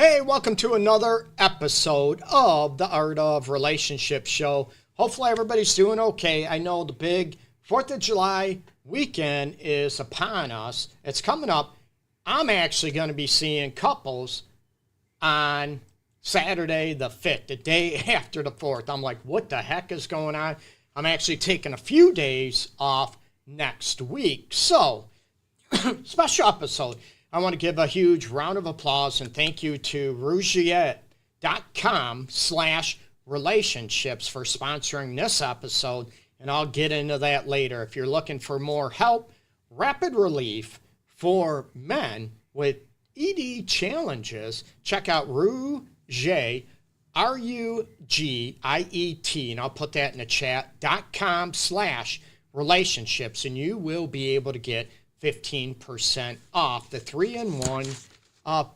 Hey, welcome to another episode of the Art of Relationship show. Hopefully everybody's doing okay. I know the big 4th of July weekend is upon us. It's coming up. I'm actually going to be seeing couples on Saturday the 5th, the day after the 4th. I'm like, what the heck is going on? I'm actually taking a few days off next week. So, special episode. I want to give a huge round of applause and thank you to rougiet.com/relationships for sponsoring this episode, and I'll get into that later. If you're looking for more help, rapid relief for men with ED challenges, check out Rougiet, RUGIET, and I'll put that in the chat, .com/relationships, and you will be able to get 15% off the 3-in-1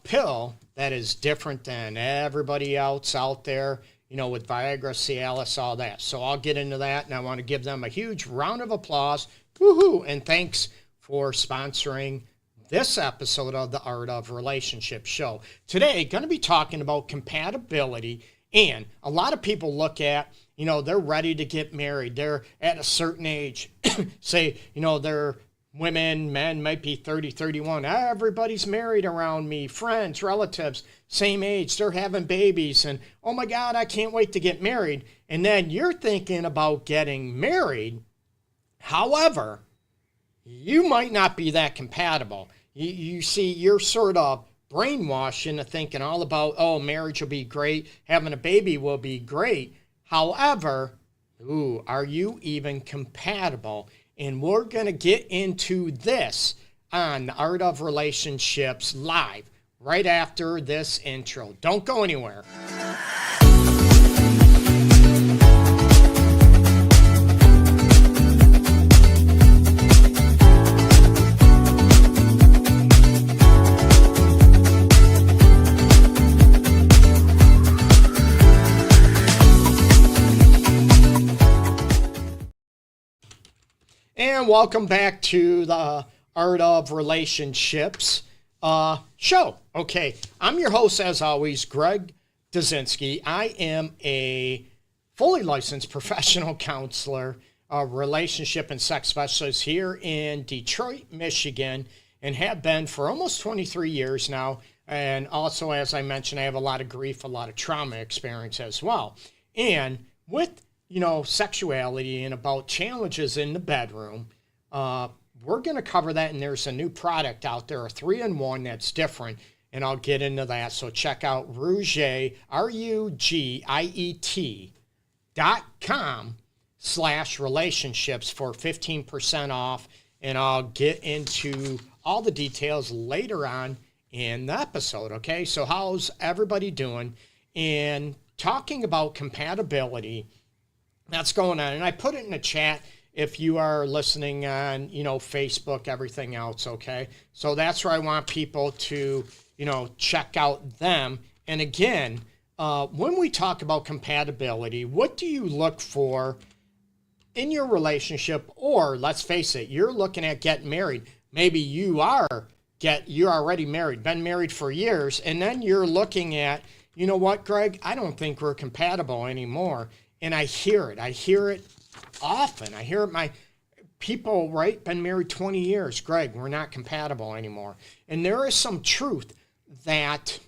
pill that is different than everybody else out there, you know, with Viagra, Cialis, all that. So I'll get into that, and I want to give them a huge round of applause. Woohoo! And thanks for sponsoring this episode of the Art of Relationship show. Today, going to be talking about compatibility, and a lot of people look at, you know, they're ready to get married. They're at a certain age. Say, you know, they're women, men might be 30, 31. Everybody's married around me. Friends, relatives, same age. They're having babies. And, oh, my God, I can't wait to get married. And then you're thinking about getting married. However, you might not be that compatible. You see, you're sort of brainwashed into thinking all about, oh, marriage will be great. Having a baby will be great. However, are you even compatible? And we're going to get into this on the Art of Relationships live right after this intro. Don't go anywhere. And welcome back to the Art of Relationships show. Okay, I'm your host, as always, Greg Dudzinski. I am a fully licensed professional counselor, a relationship and sex specialist here in Detroit, Michigan, and have been for almost 23 years now. And also, as I mentioned, I have a lot of grief, a lot of trauma experience as well. And with sexuality and about challenges in the bedroom. We're going to cover that, and there's a new product out there, a 3-in-1 that's different, and I'll get into that. So check out Rougiet, RUGIET.com/relationships for 15% off, and I'll get into all the details later on in the episode, okay? So how's everybody doing? And talking about compatibility, that's going on. And I put it in the chat if you are listening on, Facebook, everything else, okay? So that's where I want people to, check out them. And again, when we talk about compatibility, what do you look for in your relationship? Or let's face it, you're looking at getting married. Maybe you're already married, been married for years, and then you're looking at, you know what, Greg, I don't think we're compatible anymore. And I hear it often. I hear it, my people, right, been married 20 years. Greg, we're not compatible anymore. And there is some truth that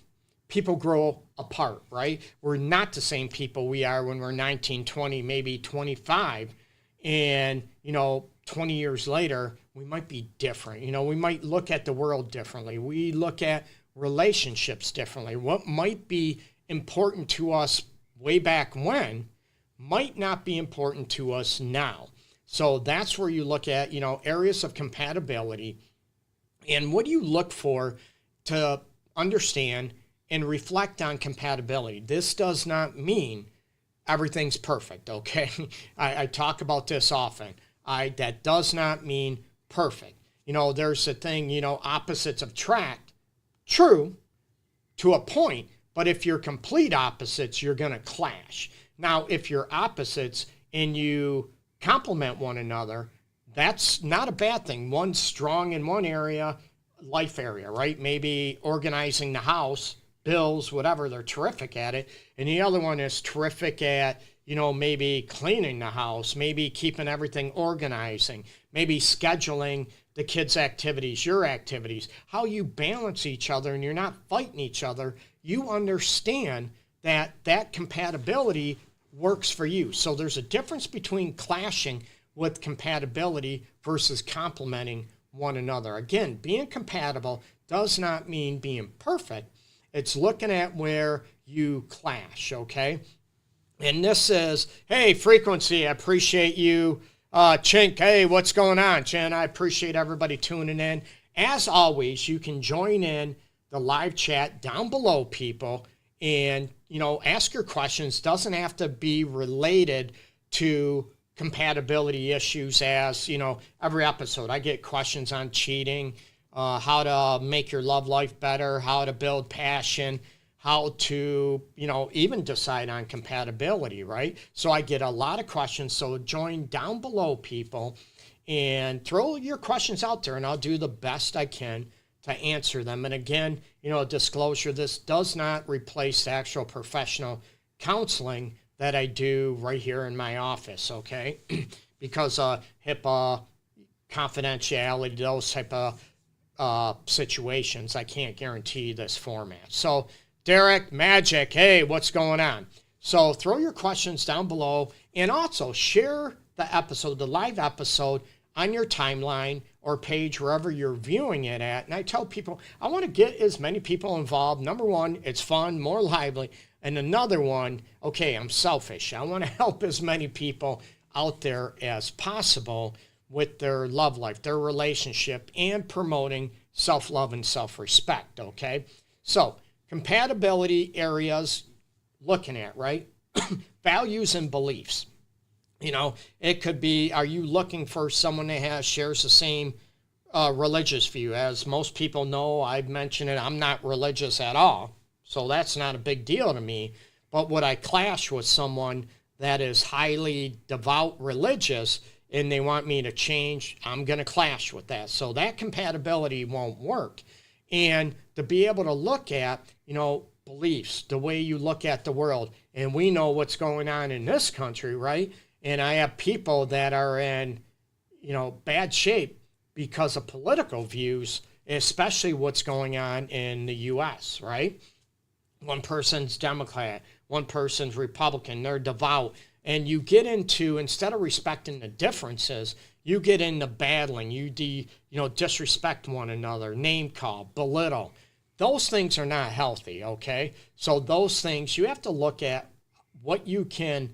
people grow apart, right? We're not the same people we are when we're 19, 20, maybe 25. And, 20 years later, we might be different. We might look at the world differently. We look at relationships differently. What might be important to us way back when might not be important to us now. So that's where you look at, areas of compatibility, and what do you look for to understand and reflect on compatibility. This does not mean everything's perfect, okay? I talk about this often. That does not mean perfect. There's a thing, opposites attract. True, to a point, but if you're complete opposites, you're going to clash. Now, if you're opposites and you complement one another, that's not a bad thing. One's strong in one area, life area, right? Maybe organizing the house, bills, whatever. They're terrific at it. And the other one is terrific at, maybe cleaning the house, maybe keeping everything organizing, maybe scheduling the kids' activities, your activities, how you balance each other and you're not fighting each other. You understand that compatibility works for you. So there's a difference between clashing with compatibility versus complementing one another. Again, being compatible does not mean being perfect. It's looking at where you clash, okay? And this is, hey, Frequency, I appreciate you. Chink, hey, what's going on? Jen, I appreciate everybody tuning in. As always, you can join in the live chat down below, people, and, ask your questions. Doesn't have to be related to compatibility issues as, every episode. I get questions on cheating, how to make your love life better, how to build passion, how to, even decide on compatibility, right? So I get a lot of questions. So join down below, people, and throw your questions out there, and I'll do the best I can to answer them. And again, disclosure, this does not replace the actual professional counseling that I do right here in my office, okay? Because HIPAA, confidentiality, those type of situations, I can't guarantee this format. So Derek, Magic, hey, what's going on? So throw your questions down below, and also share the episode, the live episode, on your timeline or page, wherever you're viewing it at. And I tell people, I want to get as many people involved. Number one, it's fun, more lively. And another one, okay, I'm selfish. I want to help as many people out there as possible with their love life, their relationship, and promoting self-love and self-respect, okay? So compatibility areas, looking at, right? Values and beliefs. It could be, are you looking for someone that shares the same religious view? As most people know, I've mentioned it, I'm not religious at all. So that's not a big deal to me. But would I clash with someone that is highly devout religious and they want me to change? I'm going to clash with that. So that compatibility won't work. And to be able to look at, beliefs, the way you look at the world. And we know what's going on in this country, right? And I have people that are in, bad shape because of political views, especially what's going on in the U.S., right? One person's Democrat, one person's Republican, they're devout. And you get into, instead of respecting the differences, you get into battling. You disrespect one another, name call, belittle. Those things are not healthy, okay? So those things, you have to look at what you can,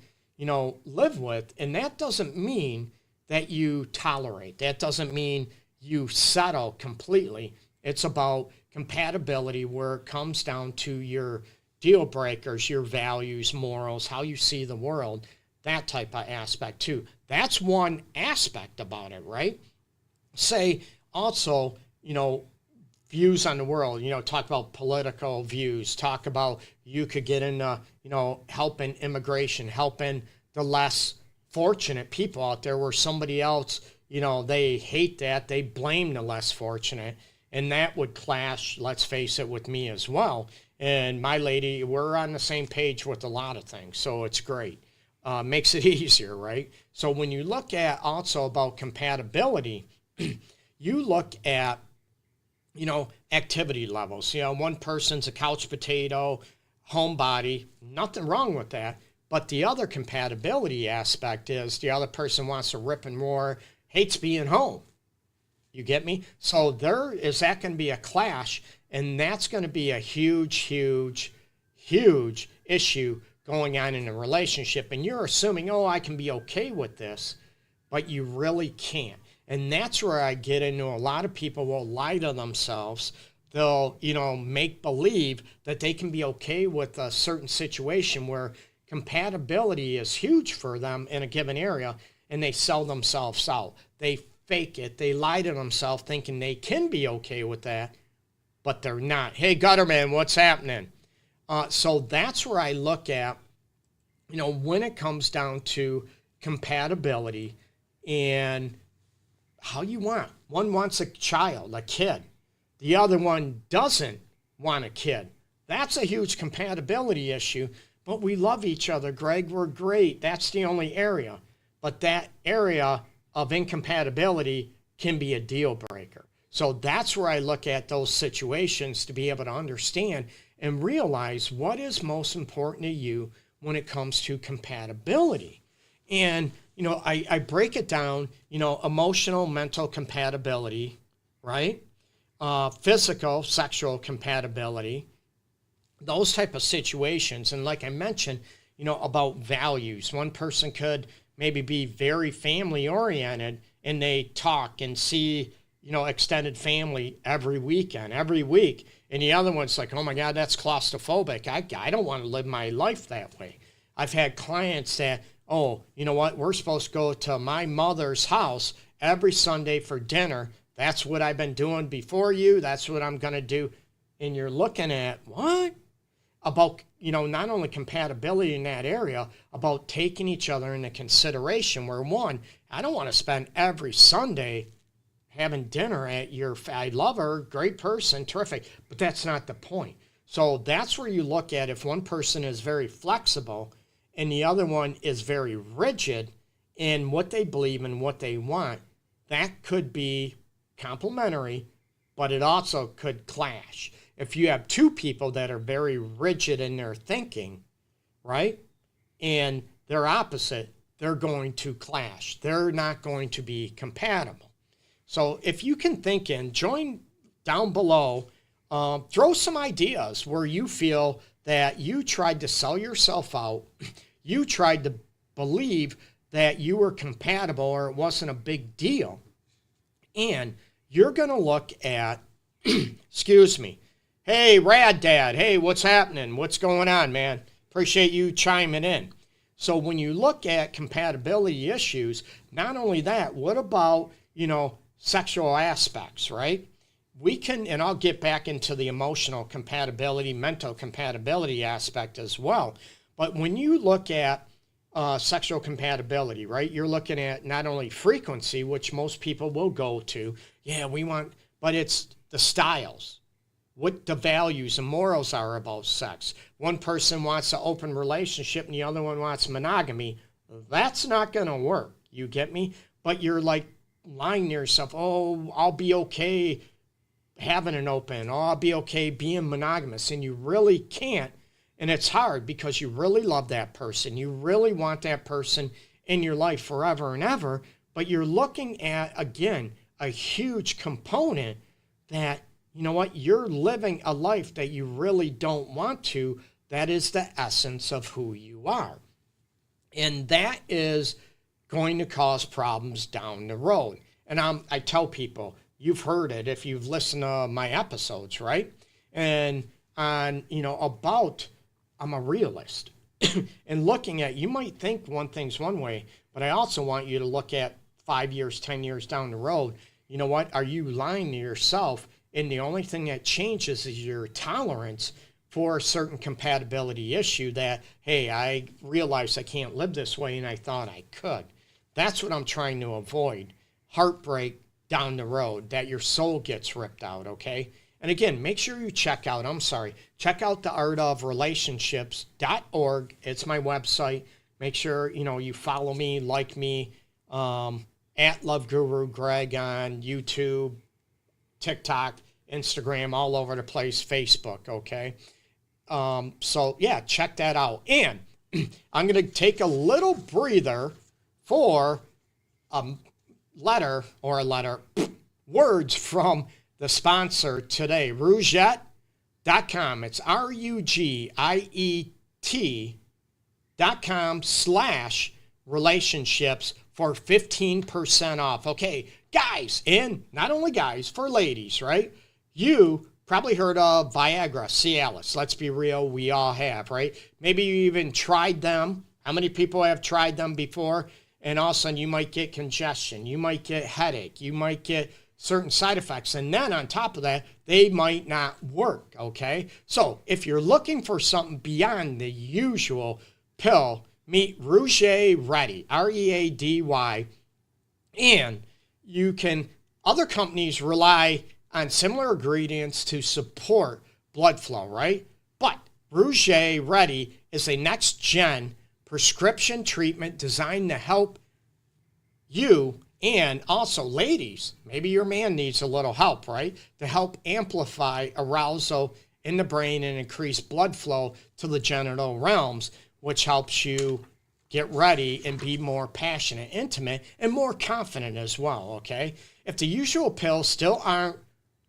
live with. And that doesn't mean that you tolerate. That doesn't mean you settle completely. It's about compatibility, where it comes down to your deal breakers, your values, morals, how you see the world, that type of aspect too. That's one aspect about it, right? Say also, views on the world, talk about political views, talk about, you could get into, helping immigration, helping the less fortunate people out there, where somebody else, they hate that, they blame the less fortunate, and that would clash, let's face it, with me as well. And my lady, we're on the same page with a lot of things, so it's great. Makes it easier, right? So when you look at also about compatibility, you look at, activity levels. One person's a couch potato, homebody, nothing wrong with that. But the other compatibility aspect is the other person wants to rip and roar, hates being home. You get me? So that going to be a clash, and that's going to be a huge, huge, huge issue going on in a relationship. And you're assuming, I can be okay with this, but you really can't. And that's where I get into, a lot of people will lie to themselves. They'll, make believe that they can be okay with a certain situation where compatibility is huge for them in a given area, and they sell themselves out. They fake it. They lie to themselves thinking they can be okay with that, but they're not. Hey, Gutterman, what's happening? So that's where I look at, when it comes down to compatibility and how you want. One wants a child, a kid. The other one doesn't want a kid. That's a huge compatibility issue, but we love each other, Greg. We're great. That's the only area. But that area of incompatibility can be a deal breaker. So that's where I look at those situations to be able to understand and realize what is most important to you when it comes to compatibility. And, I break it down, emotional, mental compatibility, right? Physical, sexual compatibility, those type of situations. And like I mentioned, about values. One person could maybe be very family oriented and they talk and see, extended family every weekend, every week. And the other one's like, oh my God, that's claustrophobic. I don't want to live my life that way. I've had clients that, oh, you know what? We're supposed to go to my mother's house every Sunday for dinner. That's what I've been doing before you. That's what I'm going to do. And you're looking at what? About, not only compatibility in that area, about taking each other into consideration. Where one, I don't want to spend every Sunday having dinner at I love her, great person, terrific, but that's not the point. So that's where you look at if one person is very flexible and the other one is very rigid in what they believe and what they want, that could be complementary, but it also could clash. If you have two people that are very rigid in their thinking, right, and they're opposite, they're going to clash. They're not going to be compatible. So if you can think in, join down below, throw some ideas where you feel that you tried to sell yourself out, you tried to believe that you were compatible or it wasn't a big deal, and you're going to look at, excuse me, hey, Rad Dad, hey, what's happening? What's going on, man? Appreciate you chiming in. So when you look at compatibility issues, not only that, what about, sexual aspects, right? We can, and I'll get back into the emotional compatibility, mental compatibility aspect as well. But when you look at sexual compatibility, right, you're looking at not only frequency, which most people will go to, but it's the styles, what the values and morals are about sex. One person wants an open relationship and the other one wants monogamy. That's not going to work. You get me? But you're like lying to yourself, oh, I'll be okay having an open, oh, I'll be okay being monogamous. And you really can't. And it's hard because you really love that person. You really want that person in your life forever and ever. But you're looking at, again, a huge component that, you're living a life that you really don't want to. That is the essence of who you are. And that is going to cause problems down the road. And I tell people, you've heard it if you've listened to my episodes, right? And on, about, I'm a realist. And looking at, you might think one thing's one way, but I also want you to look at 5 years, 10 years down the road. You know what? Are you lying to yourself? And the only thing that changes is your tolerance for a certain compatibility issue that, hey, I realized I can't live this way and I thought I could. That's what I'm trying to avoid. Heartbreak down the road, that your soul gets ripped out, okay? And again, make sure you check out theartofrelationships.org. It's my website. Make sure, you follow me, like me, at LoveGuruGreg on YouTube, TikTok, Instagram, all over the place, Facebook, okay? So, yeah, check that out. And I'm going to take a little breather for words from the sponsor today, Rougiette.com. It's RUGIET.com/relationships for 15% off. Okay, guys, and not only guys, for ladies, right? You probably heard of Viagra, Cialis. Let's be real, we all have, right? Maybe you even tried them. How many people have tried them before? And all of a sudden you might get congestion, you might get headache, you might get certain side effects. And then on top of that, they might not work, okay? So if you're looking for something beyond the usual pill, meet Rouget Ready, R-E-A-D-Y. And other companies rely on similar ingredients to support blood flow, right? But Rouget Ready is a next-gen prescription treatment designed to help you, and also ladies, maybe your man needs a little help, right? To help amplify arousal in the brain and increase blood flow to the genital realms, which helps you get ready and be more passionate, intimate, and more confident as well, okay? If the usual pills still aren't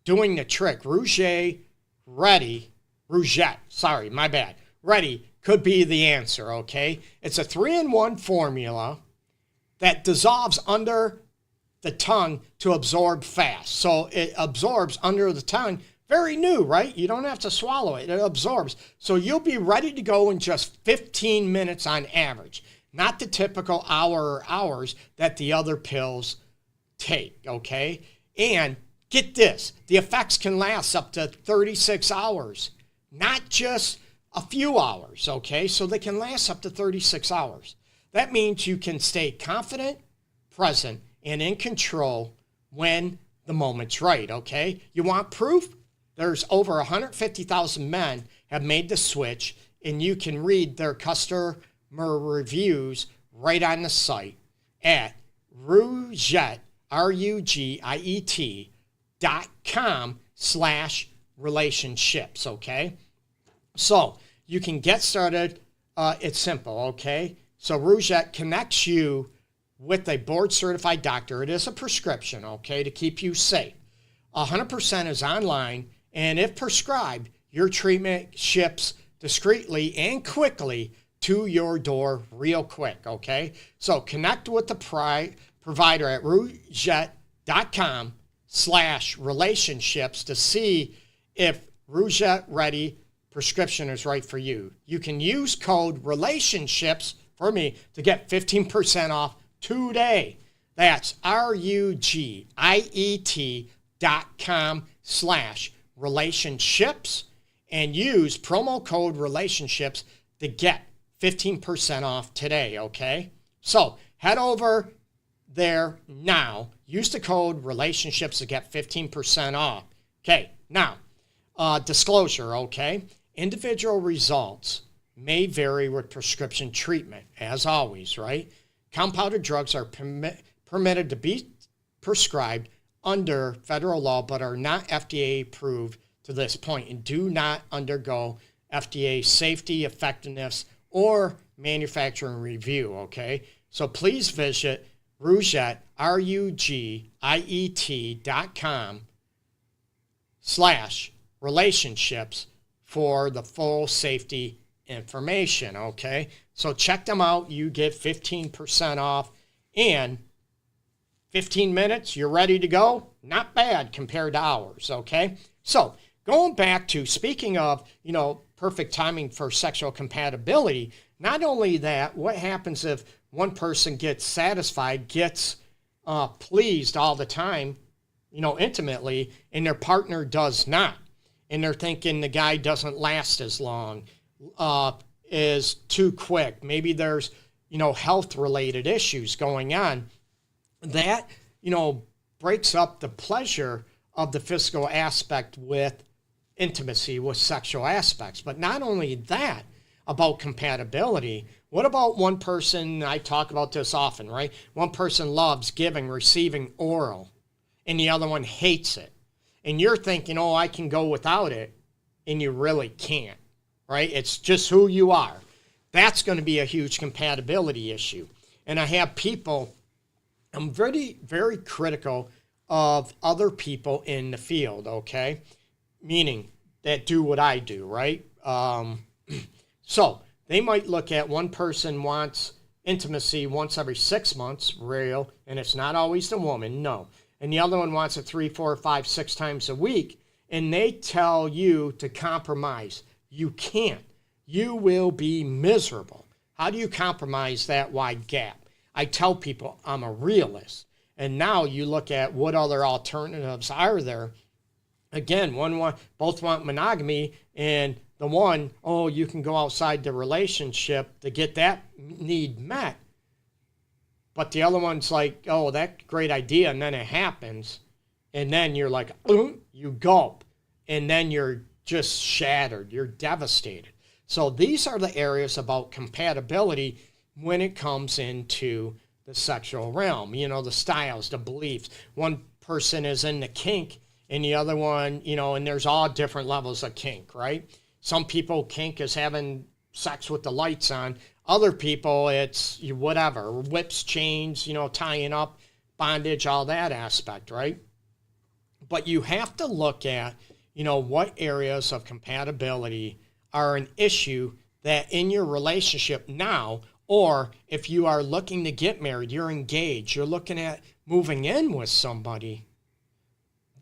doing the trick, Rouget Ready could be the answer, okay? It's a 3-in-1 formula that dissolves under the tongue to absorb fast. So it absorbs under the tongue. Very new, right? You don't have to swallow it. It absorbs. So you'll be ready to go in just 15 minutes on average. Not the typical hour or hours that the other pills take, okay? And get this, the effects can last up to 36 hours, not just a few hours, okay? So they can last up to 36 hours. That means you can stay confident, present, and in control when the moment's right, okay? You want proof? There's over 150,000 men have made the switch, and you can read their customer reviews right on the site at Rouget, RUGIET.com/relationships, okay? So you can get started. It's simple, okay? So Rouget connects you with a board-certified doctor. It is a prescription, okay, to keep you safe. 100% is online, and if prescribed, your treatment ships discreetly and quickly to your door real quick, okay? So connect with the provider at Rouget.com/relationships to see if Rouget Ready prescription is right for you. You can use code RELATIONSHIPS for me to get 15% off today. That's RUGIET.com/relationships and use promo code RELATIONSHIPS to get 15% off today, okay? So head over there now. Use the code RELATIONSHIPS to get 15% off. Okay, now, disclosure, okay? Individual results may vary with prescription treatment, as always, right? Compounded drugs are permitted to be prescribed under federal law, but are not FDA approved to this point and do not undergo FDA safety, effectiveness, or manufacturing review, okay? So please visit Rouget, RUGIET.com/relationships for the full safety information, okay? So check them out. You get 15% off and 15 minutes, you're ready to go. Not bad compared to hours, okay? So going back to, speaking of, perfect timing for sexual compatibility, not only that, what happens if one person gets satisfied, gets pleased all the time, intimately, and their partner does not? And they're thinking the guy doesn't last as long, is too quick. Maybe there's, health-related issues going on. That, breaks up the pleasure of the physical aspect with intimacy, with sexual aspects. But not only that, about compatibility, what about one person, I talk about this often, right? One person loves giving, receiving oral, and the other one hates it. And you're thinking, oh, I can go without it, and you really can't, right? It's just who you are. That's going to be a huge compatibility issue. And I have people, I'm very, very critical of other people in the field, okay? Meaning that do what I do, right? So they might look at one person wants intimacy once every 6 months, real, and it's not always the woman, no. And the other one wants it 3, 4, 5, 6 times a week, and they tell you to compromise. You can't. You will be miserable. How do you compromise that wide gap? I tell people I'm a realist. And now you look at what other alternatives are there. Again, both want monogamy, and the one, oh, you can go outside the relationship to get that need met. But the other one's like, oh, that's a great idea, and then it happens. And then you're like, you gulp. And then you're just shattered. You're devastated. So these are the areas about compatibility when it comes into the sexual realm. You know, the styles, the beliefs. One person is in the kink and the other one, you know, and there's all different levels of kink, right? Some people kink is having sex with the lights on. Other people, it's whatever, whips, chains, you know, tying up, bondage, all that aspect, right? But you have to look at, you know, what areas of compatibility are an issue that in your relationship now, or if you are looking to get married, you're engaged, you're looking at moving in with somebody,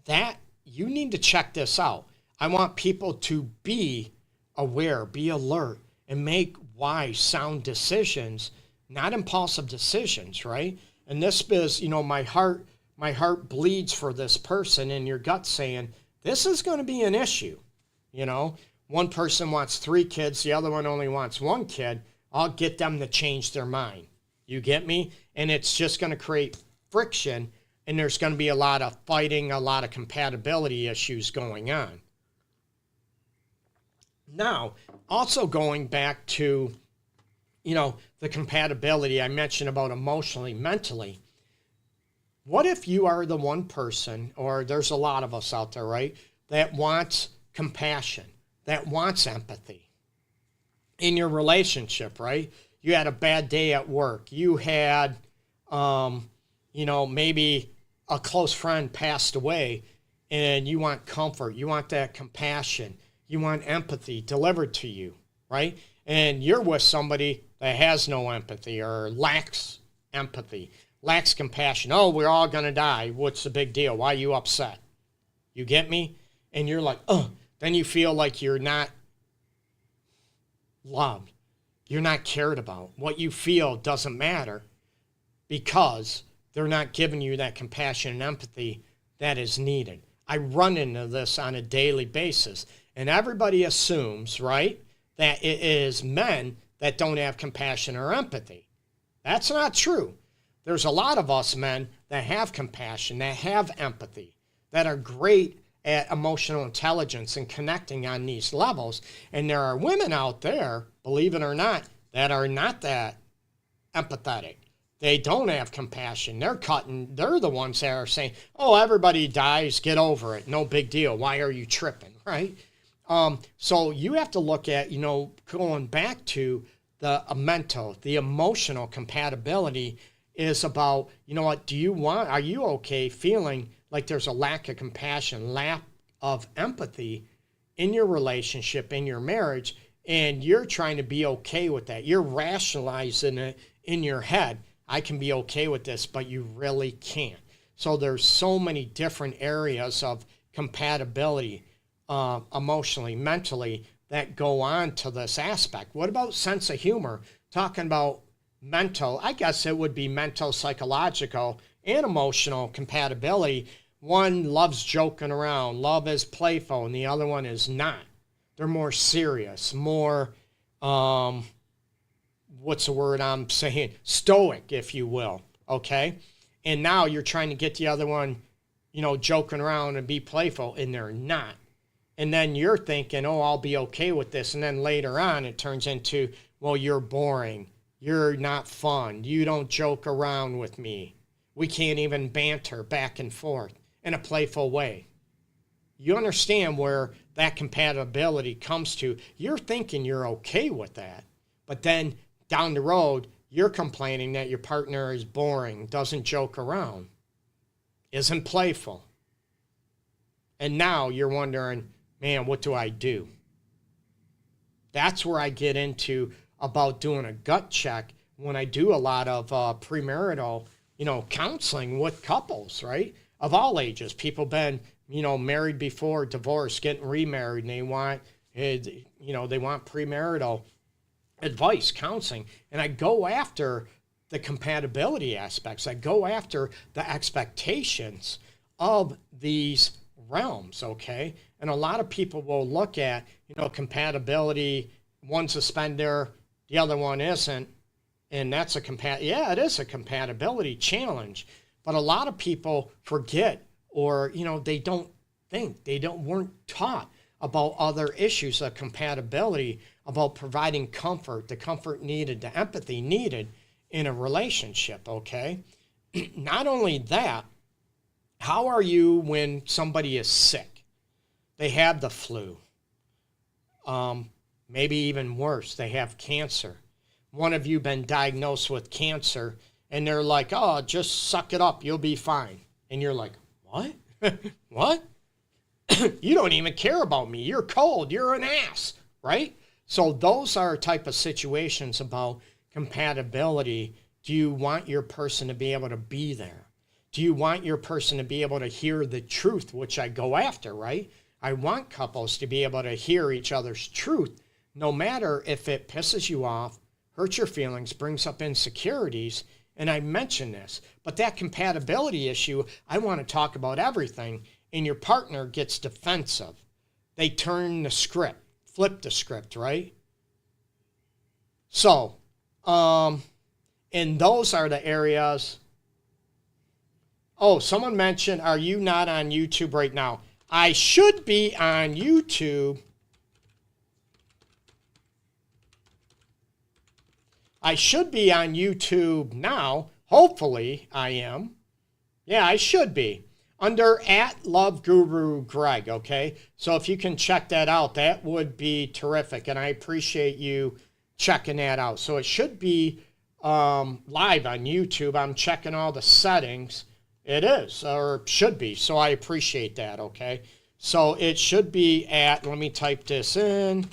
that you need to check this out. I want people to be aware, be alert, and make wise, sound decisions, not impulsive decisions, right? And this is, you know, my heart bleeds for this person, and your gut saying, this is going to be an issue. You know, one person wants 3 kids, the other one only wants 1 kid. I'll get them to change their mind. You get me? And it's just going to create friction, and there's going to be a lot of fighting, a lot of compatibility issues going on. Now, also going back to, you know, the compatibility I mentioned about emotionally, mentally. What if you are the one person, or there's a lot of us out there, right, that wants compassion, that wants empathy in your relationship, right? You had a bad day at work. You had, you know, maybe a close friend passed away, and you want comfort. You want that compassion. You want empathy delivered to you, right? And you're with somebody that has no empathy or lacks empathy, lacks compassion. Oh, we're all going to die. What's the big deal? Why are you upset? You get me? And you're like, oh, then you feel like you're not loved. You're not cared about. What you feel doesn't matter because they're not giving you that compassion and empathy that is needed. I run into this on a daily basis, and everybody assumes, right, that it is men that don't have compassion or empathy. That's not true. There's a lot of us men that have compassion, that have empathy, that are great at emotional intelligence and connecting on these levels. And there are women out there, believe it or not, that are not that empathetic. They don't have compassion. They're the ones that are saying, oh, everybody dies, get over it, no big deal. Why are you tripping, right? So you have to look at, you know, going back to the mental, the emotional compatibility is about, you know what, are you okay feeling like there's a lack of compassion, lack of empathy in your relationship, in your marriage, and you're trying to be okay with that. You're rationalizing it in your head. I can be okay with this, but you really can't. So there's so many different areas of compatibility, emotionally, mentally, that go on to this aspect. What about sense of humor? Talking about mental, I guess it would be mental, psychological, and emotional compatibility. One loves joking around, love is playful, and the other one is not. They're more serious, more, what's the word I'm saying? Stoic, if you will, okay? And now you're trying to get the other one, you know, joking around and be playful, and they're not. And then you're thinking, oh, I'll be okay with this. And then later on, it turns into, well, you're boring. You're not fun. You don't joke around with me. We can't even banter back and forth in a playful way. You understand where that compatibility comes to. You're thinking you're okay with that. But then down the road, you're complaining that your partner is boring, doesn't joke around, isn't playful. And now you're wondering, man, what do I do? That's where I get into about doing a gut check when I do a lot of premarital, you know, counseling with couples, right? Of all ages. People been, you know, married before, divorced, getting remarried, and they want, you know, they want premarital advice, counseling. And I go after the compatibility aspects. I go after the expectations of these realms, okay? And a lot of people will look at, you know, compatibility, one's a spender, the other one isn't, and that's yeah, it is a compatibility challenge. But a lot of people forget, or, you know, they don't think, weren't taught about other issues of compatibility, about providing comfort, the comfort needed, the empathy needed in a relationship, okay? Not only that, how are you when somebody is sick? They have the flu. Maybe even worse, they have cancer. One of you been diagnosed with cancer, and they're like, oh, just suck it up, you'll be fine. And you're like, what? What? You don't even care about me. You're cold. You're an ass, right? So those are type of situations about compatibility. Do you want your person to be able to be there? Do you want your person to be able to hear the truth, which I go after, right? I want couples to be able to hear each other's truth, no matter if it pisses you off, hurts your feelings, brings up insecurities. And I mention this, but that compatibility issue, I want to talk about everything, and your partner gets defensive. They turn the script, flip the script, right? So, and those are the areas. Oh, someone mentioned, are you not on YouTube right now? I should be on YouTube. I should be on YouTube now. Hopefully I am. Yeah, I should be. Under @LoveGuruGreg, okay? So if you can check that out, that would be terrific. And I appreciate you checking that out. So it should be live on YouTube. I'm checking all the settings. It is, or should be. So I appreciate that, okay? So it should be let me type this in.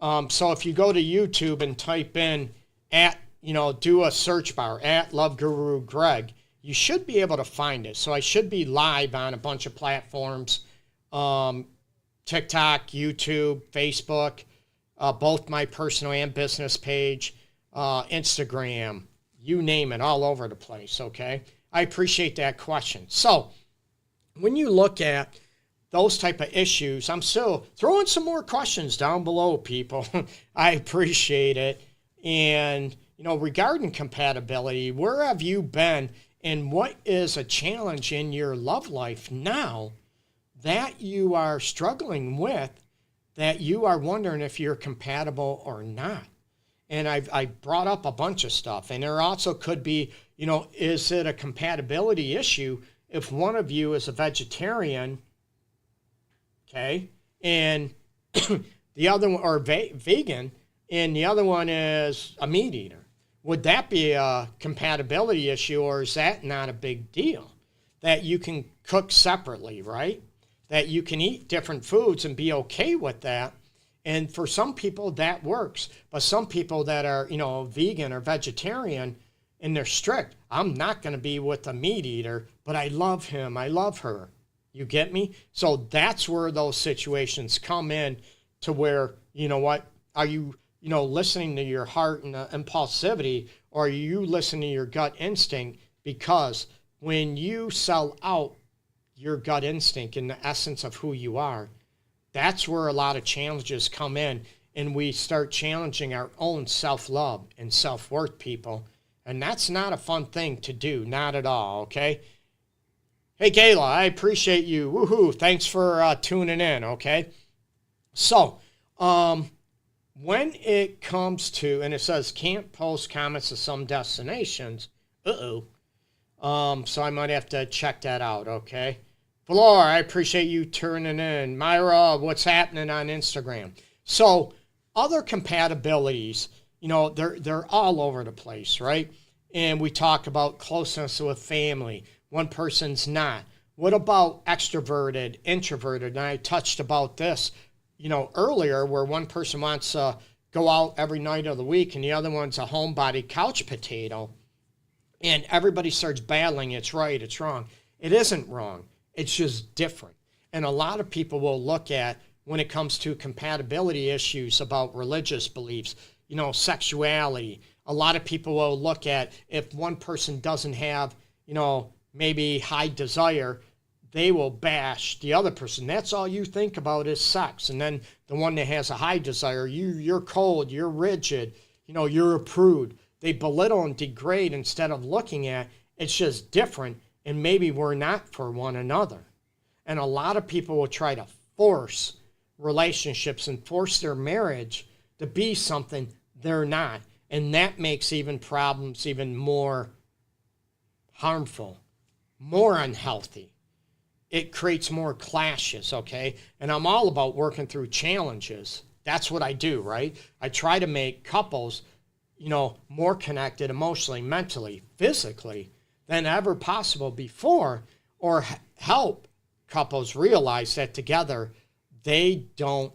So if you go to YouTube and type in do a search bar, @LoveGuruGreg, you should be able to find it. So I should be live on a bunch of platforms, TikTok, YouTube, Facebook, both my personal and business page, Instagram, you name it, all over the place, okay? I appreciate that question. So when you look at those type of issues, I'm still throwing some more questions down below, people. I appreciate it. And, regarding compatibility, where have you been and what is a challenge in your love life now that you are struggling with, that you are wondering if you're compatible or not? And I brought up a bunch of stuff. And there also could be, is it a compatibility issue if one of you is a vegetarian, okay, and the other one, or vegan, and the other one is a meat eater? Would that be a compatibility issue, or is that not a big deal? That you can cook separately, right? That you can eat different foods and be okay with that. And for some people, that works. But some people that are, vegan or vegetarian, and they're strict, I'm not going to be with a meat eater, but I love him, I love her. You get me? So that's where those situations come in, to where, are you, listening to your heart and impulsivity, or are you listening to your gut instinct? Because when you sell out your gut instinct in the essence of who you are, that's where a lot of challenges come in, and we start challenging our own self-love and self-worth, people. And that's not a fun thing to do, not at all, okay? Hey, Kayla, I appreciate you. Woohoo, thanks for tuning in, okay? So, when it comes to, and it says can't post comments to some destinations, so I might have to check that out, okay? Valor, I appreciate you tuning in. Myra, what's happening on Instagram? So other compatibilities, they're all over the place, right? And we talk about closeness with family. One person's not. What about extroverted, introverted? And I touched about this, earlier, where one person wants to go out every night of the week and the other one's a homebody couch potato. And everybody starts battling, it's right, it's wrong. It isn't wrong. It's just different. And a lot of people will look at, when it comes to compatibility issues about religious beliefs, sexuality. A lot of people will look at, if one person doesn't have, maybe high desire, they will bash the other person. That's all you think about is sex. And then the one that has a high desire, you're cold, you're rigid, you're a prude. They belittle and degrade instead of looking at, it's just different, and maybe we're not for one another. And a lot of people will try to force relationships and force their marriage to be something they're not. And that makes even problems even more harmful, more unhealthy. It creates more clashes, okay? And I'm all about working through challenges. That's what I do, right? I try to make couples, more connected emotionally, mentally, physically than ever possible before, or help couples realize that together they don't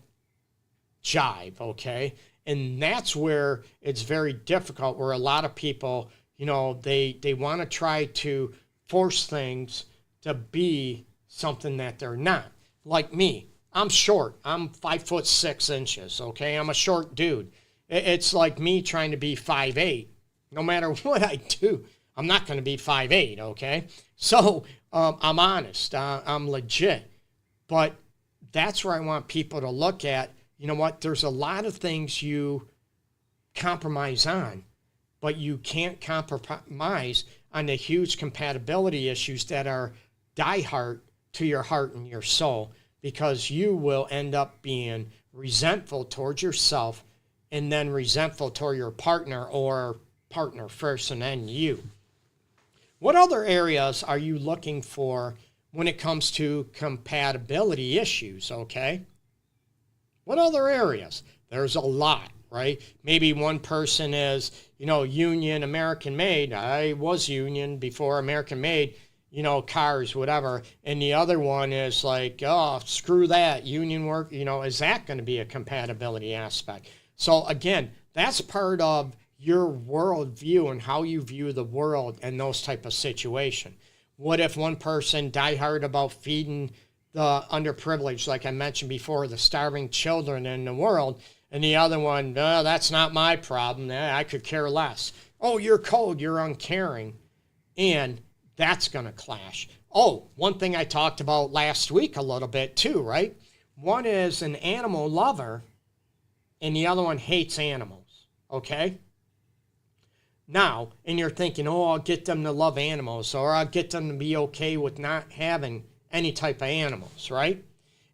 jive, okay? And that's where it's very difficult, where a lot of people, they want to try to force things to be something that they're not. Like me, I'm short. I'm 5'6", okay? I'm a short dude. It's like me trying to be 5'8". No matter what I do, I'm not going to be 5'8", okay? So I'm honest. I'm legit. But that's where I want people to look at, you know what, there's a lot of things you compromise on, but you can't compromise on the huge compatibility issues that are diehard to your heart and your soul, because you will end up being resentful towards yourself and then resentful toward your partner, or partner first and then you. What other areas are you looking for when it comes to compatibility issues, okay? What other areas? There's a lot, right? Maybe one person is, union, American made. I was union before American made, cars, whatever. And the other one is like, oh, screw that, union work. Is that going to be a compatibility aspect? So again, that's part of your worldview and how you view the world and those type of situation. What if one person diehard about feeding the underprivileged, like I mentioned before, the starving children in the world, and the other one, that's not my problem. I could care less. Oh, you're cold, you're uncaring. And that's going to clash. Oh, one thing I talked about last week a little bit too, right? One is an animal lover, and the other one hates animals, okay? Now, and you're thinking, oh, I'll get them to love animals, or I'll get them to be okay with not having any type of animals, right?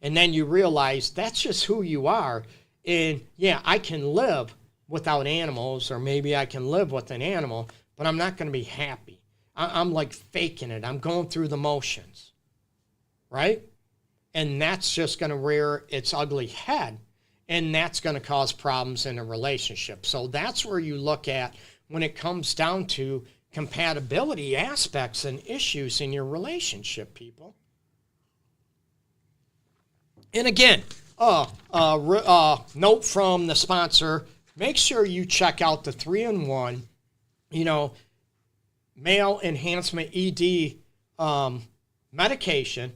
And then you realize that's just who you are. And yeah, I can live without animals, or maybe I can live with an animal, but I'm not going to be happy. I'm like faking it. I'm going through the motions, right? And that's just going to rear its ugly head, and that's going to cause problems in a relationship. So that's where you look at when it comes down to compatibility aspects and issues in your relationship, people. And again, note from the sponsor, make sure you check out the 3-in-1, male enhancement ED medication.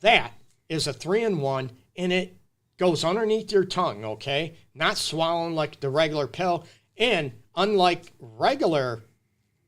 That is a 3-in-1, and it goes underneath your tongue, okay? Not swallowing like the regular pill. And unlike regular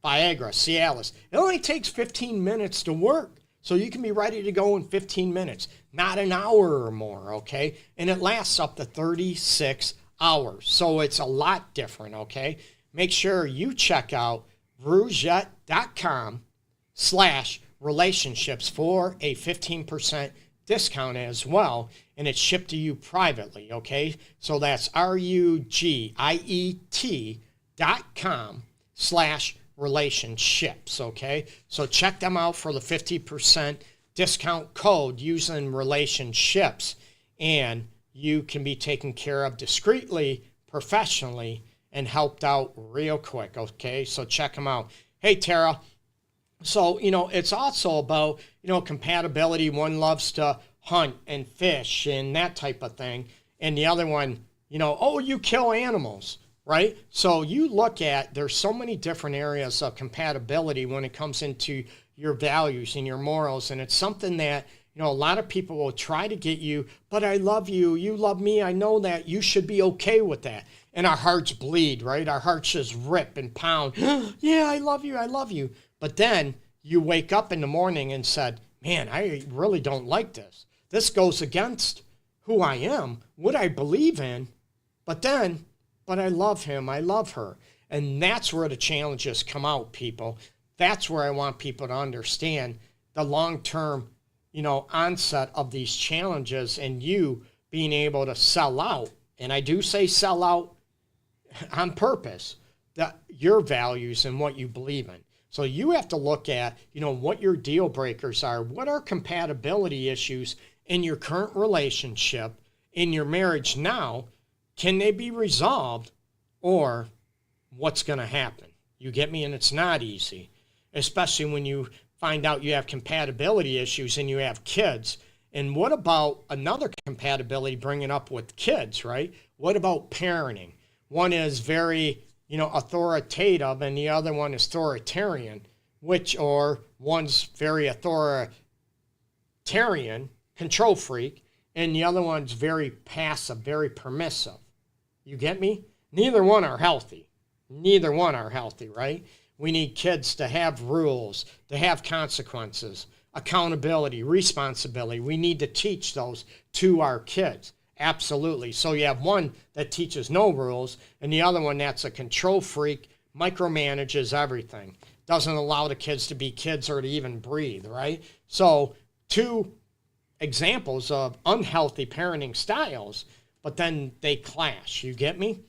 Viagra, Cialis, it only takes 15 minutes to work. So you can be ready to go in 15 minutes, not an hour or more, okay? And it lasts up to 36 hours. So it's a lot different, okay? Make sure you check out rouget.com/relationships for a 15% discount as well. And it's shipped to you privately, okay? So that's RUGIET.com/relationships, okay? So check them out for the 50% discount code using relationships, and you can be taken care of discreetly, professionally, and helped out real quick, okay? So check them out. Hey, Tara. So, it's also about, compatibility. One loves to hunt and fish and that type of thing. And the other one, you kill animals, right? So you look at, there's so many different areas of compatibility when it comes into your values and your morals. And it's something that, a lot of people will try to get you, but I love you, you love me, I know that, you should be okay with that. And our hearts bleed, right? Our hearts just rip and pound. Yeah, I love you, I love you. But then you wake up in the morning and said, man, I really don't like this. This goes against who I am, what I believe in. But I love him, I love her. And that's where the challenges come out, people. That's where I want people to understand the long-term, onset of these challenges and you being able to sell out. And I do say sell out on purpose, that your values and what you believe in. So you have to look at, what your deal breakers are. What are compatibility issues in your current relationship, in your marriage now? Can they be resolved, or what's going to happen? You get me? And it's not easy, especially when you find out you have compatibility issues and you have kids. And what about another compatibility bringing up with kids, right? What about parenting? One is very, authoritative and the other one is authoritarian, or one's very authoritarian, control freak, and the other one's very passive, very permissive. You get me? Neither one are healthy. Neither one are healthy, right? We need kids to have rules, to have consequences, accountability, responsibility. We need to teach those to our kids. Absolutely. So you have one that teaches no rules and the other one that's a control freak, micromanages everything, doesn't allow the kids to be kids or to even breathe, right? So two examples of unhealthy parenting styles, but then they clash. You get me?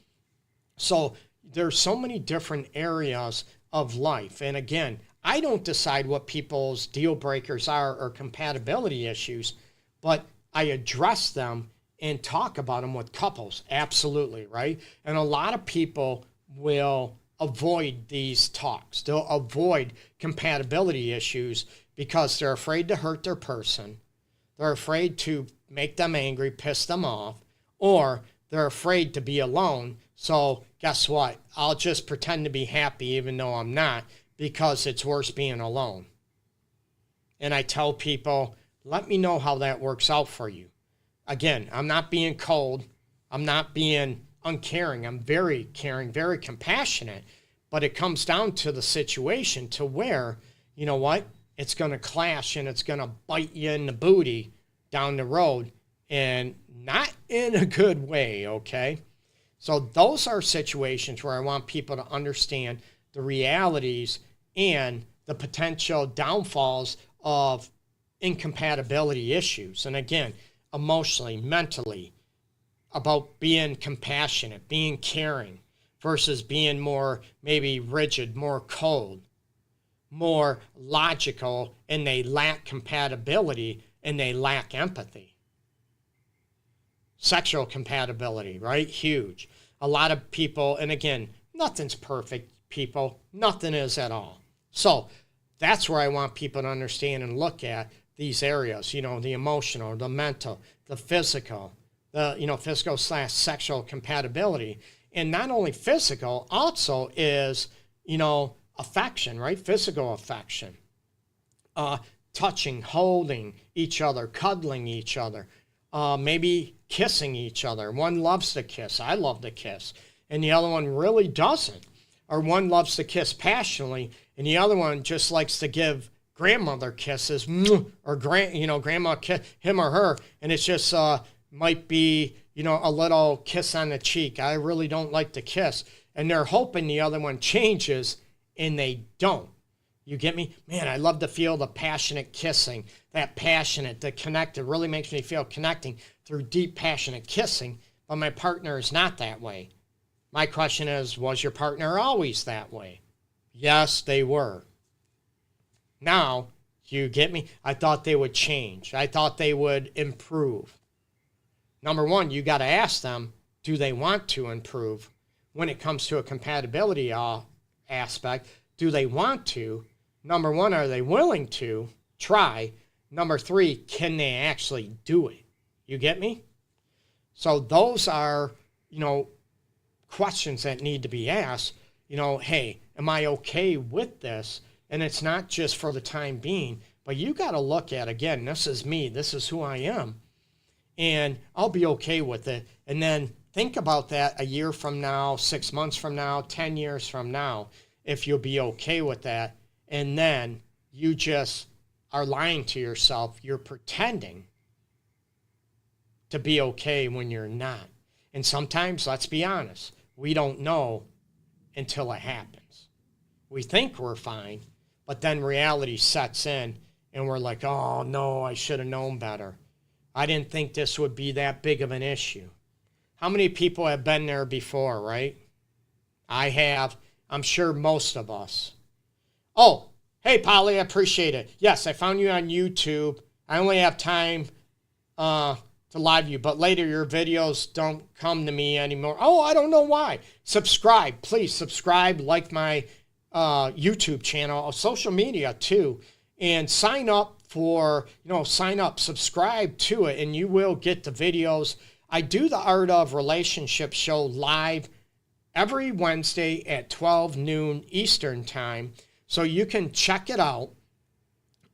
So there's so many different areas of life. And again, I don't decide what people's deal breakers are or compatibility issues, but I address them and talk about them with couples. Absolutely, right? And a lot of people will avoid these talks. They'll avoid compatibility issues because they're afraid to hurt their person. They're afraid to make them angry, piss them off, or they're afraid to be alone. So guess what? I'll just pretend to be happy even though I'm not, because it's worse being alone. And I tell people, let me know how that works out for you. Again, I'm not being cold. I'm not being uncaring. I'm very caring, very compassionate. But it comes down to the situation to where, you know what? It's going to clash and it's going to bite you in the booty down the road, and not in a good way, okay? So those are situations where I want people to understand the realities and the potential downfalls of incompatibility issues. And again, emotionally, mentally, about being compassionate, being caring versus being more maybe rigid, more cold, more logical, and they lack compatibility and they lack empathy. Sexual compatibility, right? Huge. A lot of people, and again, nothing's perfect, people. Nothing is at all. So that's where I want people to understand and look at these areas, the emotional, the mental, the physical, physical/sexual compatibility. And not only physical, also is, affection, right? Physical affection. Touching, holding each other, cuddling each other, maybe kissing each other. One loves to kiss. I love to kiss. And the other one really doesn't. Or one loves to kiss passionately, and the other one just likes to give grandmother kisses, or grandma kiss him or her, and it's just might be, a little kiss on the cheek. I really don't like to kiss. And they're hoping the other one changes, and they don't. You get me? Man, I love to feel the passionate kissing, that passionate, the connected, really makes me feel connecting through deep, passionate kissing, but my partner is not that way. My question is, was your partner always that way? Yes, they were. Now, you get me? I thought they would change. I thought they would improve. Number one, you got to ask them, do they want to improve? When it comes to a compatibility aspect, do they want to? Number one, are they willing to try? Number three, can they actually do it? You get me? So those are, questions that need to be asked. Hey, am I okay with this? And it's not just for the time being, but you got to look at, again, this is me, this is who I am, and I'll be okay with it. And then think about that a year from now, 6 months from now, 10 years from now, if you'll be okay with that. And then you just are lying to yourself. You're pretending to be okay when you're not. And sometimes, let's be honest, we don't know until it happens. We think we're fine, but then reality sets in and we're like, oh no, I should have known better. I didn't think this would be that big of an issue. How many people have been there before, right? I have. I'm sure most of us. Oh, hey, Polly, I appreciate it. Yes, I found you on YouTube. I only have time to live you, but later your videos don't come to me anymore. Oh, I don't know why. Subscribe. Please subscribe, like my YouTube channel, social media too, and sign up for, sign up, subscribe to it, and you will get the videos. I do the Art of Relationship show live every Wednesday at 12 noon Eastern time. So you can check it out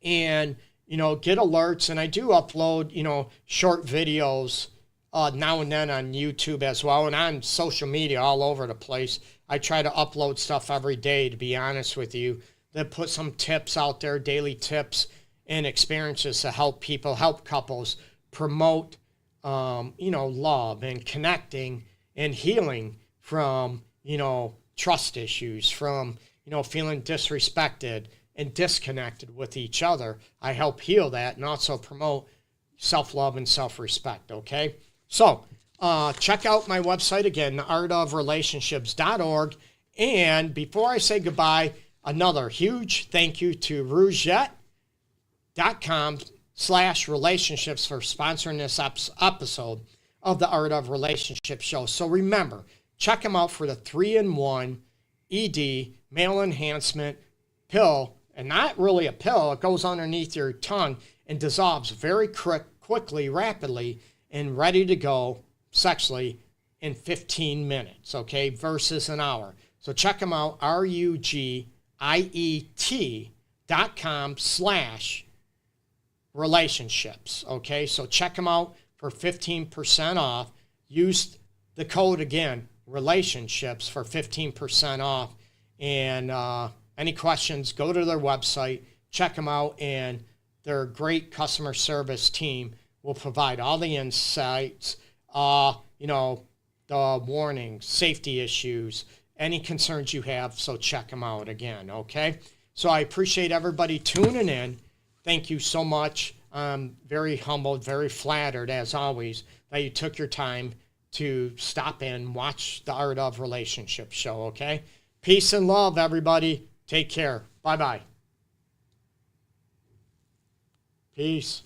and, get alerts. And I do upload, short videos now and then on YouTube as well. And on social media all over the place. I try to upload stuff every day, to be honest with you, that put some tips out there, daily tips and experiences to help people, help couples promote, love and connecting and healing from, trust issues, from, feeling disrespected and disconnected with each other. I help heal that and also promote self-love and self-respect, okay? So check out my website again, artofrelationships.org. And before I say goodbye, another huge thank you to rougette.com/relationships for sponsoring this episode of the Art of Relationship show. So remember, check them out for the 3-in-1 ED male enhancement pill, and not really a pill. It goes underneath your tongue and dissolves very quickly, rapidly, and ready to go sexually in 15 minutes, okay, versus an hour. So check them out, RUGIET.com/relationships, okay? So check them out for 15% off. Use the code again, relationships, for 15% off. And any questions, go to their website, check them out, and their great customer service team will provide all the insights, the warnings, safety issues, any concerns you have. So check them out again, okay? So I appreciate everybody tuning in. Thank you so much. I'm very humbled, very flattered, as always, that you took your time to stop in, watch the Art of Relationship show, okay? Peace and love, everybody. Take care. Bye-bye. Peace.